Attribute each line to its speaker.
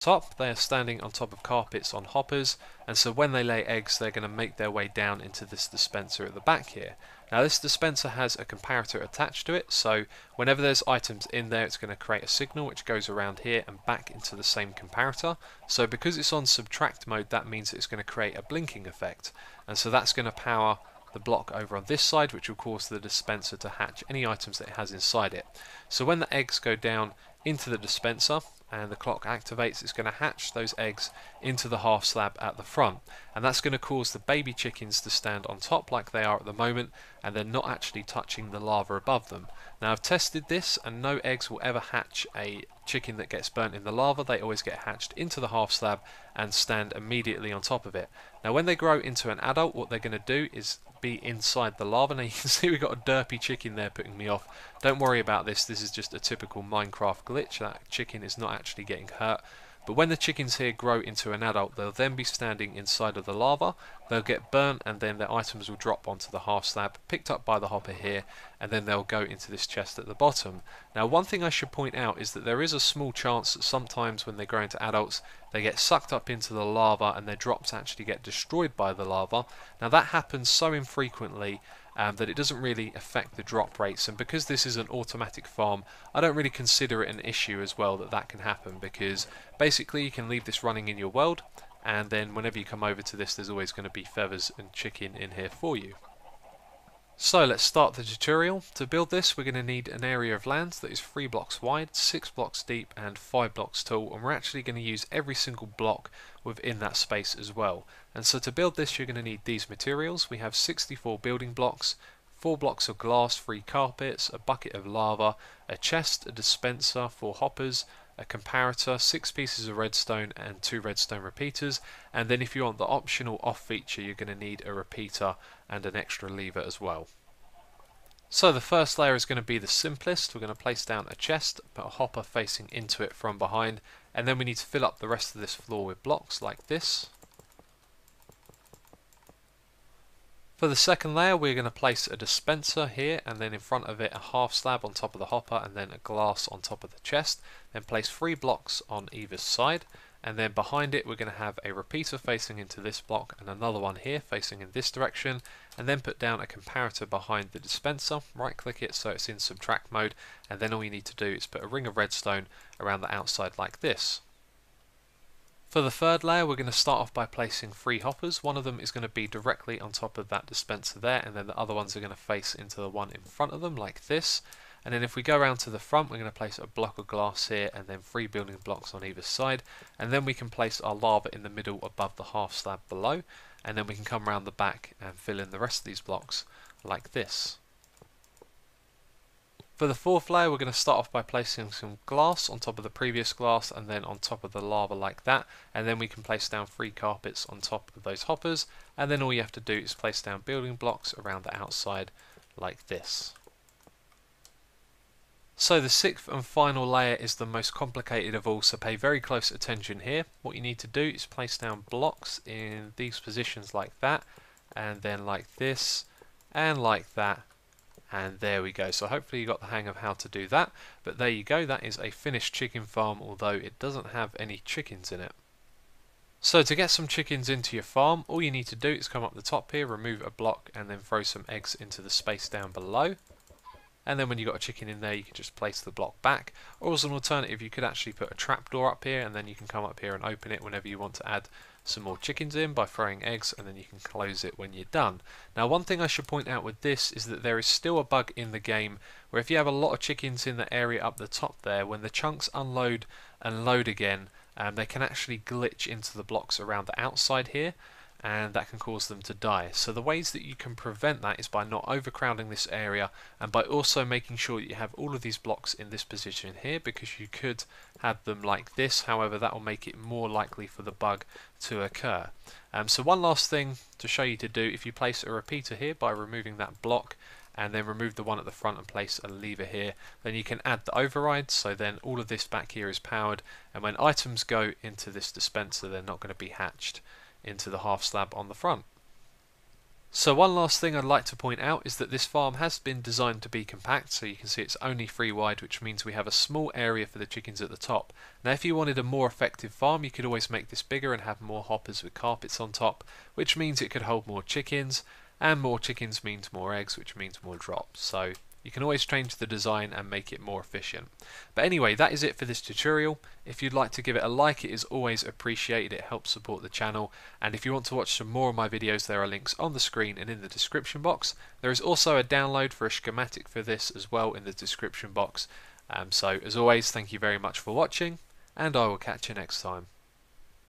Speaker 1: top, they are standing on top of carpets on hoppers, and so when they lay eggs they're going to make their way down into this dispenser at the back here. Now this dispenser has a comparator attached to it, so whenever there's items in there it's going to create a signal which goes around here and back into the same comparator. So because it's on subtract mode, that means it's going to create a blinking effect, and so that's going to power the block over on this side, which will cause the dispenser to hatch any items that it has inside it. So when the eggs go down into the dispenser and the clock activates, it's going to hatch those eggs into the half slab at the front, and that's going to cause the baby chickens to stand on top like they are at the moment, and they're not actually touching the lava above them. Now I've tested this and no eggs will ever hatch a chicken that gets burnt in the lava. They always get hatched into the half slab and stand immediately on top of it. Now when they grow into an adult, what they're going to do is be inside the lava. Now you can see we've got a derpy chicken there putting me off. Don't worry about this, this is just a typical Minecraft glitch. That chicken is not actually getting hurt. But when the chickens here grow into an adult, they'll then be standing inside of the lava, they'll get burnt, and then their items will drop onto the half slab, picked up by the hopper here, and then they'll go into this chest at the bottom. Now one thing I should point out is that there is a small chance that sometimes when they grow into adults, they get sucked up into the lava and their drops actually get destroyed by the lava. Now that happens so infrequently that it doesn't really affect the drop rates, and because this is an automatic farm, I don't really consider it an issue as well that can happen, because basically you can leave this running in your world, and then whenever you come over to this there's always going to be feathers and chicken in here for you. So let's start the tutorial. To build this we're going to need an area of land that is 3 blocks wide, 6 blocks deep and 5 blocks tall, and we're actually going to use every single block within that space as well. And so to build this you're going to need these materials. We have 64 building blocks, 4 blocks of glass, 3 carpets, a bucket of lava, a chest, a dispenser, 4 hoppers, a comparator, 6 pieces of redstone and 2 redstone repeaters, and then if you want the optional off feature you're going to need a repeater and an extra lever as well. So the first layer is going to be the simplest. We're going to place down a chest, put a hopper facing into it from behind, and then we need to fill up the rest of this floor with blocks like this. For the second layer we're going to place a dispenser here, and then in front of it a half slab on top of the hopper, and then a glass on top of the chest. Then place 3 blocks on either side, and then behind it we're going to have a repeater facing into this block and another one here facing in this direction, and then put down a comparator behind the dispenser. Right click it so it's in subtract mode, and then all you need to do is put a ring of redstone around the outside like this. For the third layer we're going to start off by placing 3 hoppers. One of them is going to be directly on top of that dispenser there, and then the other ones are going to face into the one in front of them like this. And then if we go around to the front we're going to place a block of glass here and then 3 building blocks on either side, and then we can place our lava in the middle above the half slab below, and then we can come around the back and fill in the rest of these blocks like this. For the fourth layer we're going to start off by placing some glass on top of the previous glass and then on top of the lava like that, and then we can place down 3 carpets on top of those hoppers, and then all you have to do is place down building blocks around the outside like this. So the 6th and final layer is the most complicated of all, so pay very close attention here. What you need to do is place down blocks in these positions like that, and then like this, and like that. And there we go. So hopefully you got the hang of how to do that. But there you go, that is a finished chicken farm, although it doesn't have any chickens in it. So to get some chickens into your farm, all you need to do is come up the top here, remove a block, and then throw some eggs into the space down below. And then when you've got a chicken in there you can just place the block back. Or as an alternative you could actually put a trapdoor up here, and then you can come up here and open it whenever you want to add some more chickens in by throwing eggs, and then you can close it when you're done. Now one thing I should point out with this is that there is still a bug in the game where if you have a lot of chickens in the area up the top there, when the chunks unload and load again, they can actually glitch into the blocks around the outside here, and that can cause them to die. So the ways that you can prevent that is by not overcrowding this area, and by also making sure that you have all of these blocks in this position here, because you could have them like this. However, that will make it more likely for the bug to occur. So one last thing to show you to do: if you place a repeater here by removing that block and then remove the one at the front and place a lever here, then you can add the override, so then all of this back here is powered, and when items go into this dispenser they're not going to be hatched into the half slab on the front. So one last thing I'd like to point out is that this farm has been designed to be compact, so you can see it's only 3 wide, which means we have a small area for the chickens at the top. Now if you wanted a more effective farm, you could always make this bigger and have more hoppers with carpets on top, which means it could hold more chickens, and more chickens means more eggs, which means more drops. So you can always change the design and make it more efficient. But anyway, that is it for this tutorial. If you'd like to give it a like, it is always appreciated. It helps support the channel. And if you want to watch some more of my videos, there are links on the screen and in the description box. There is also a download for a schematic for this as well in the description box. So as always, thank you very much for watching, and I will catch you next time.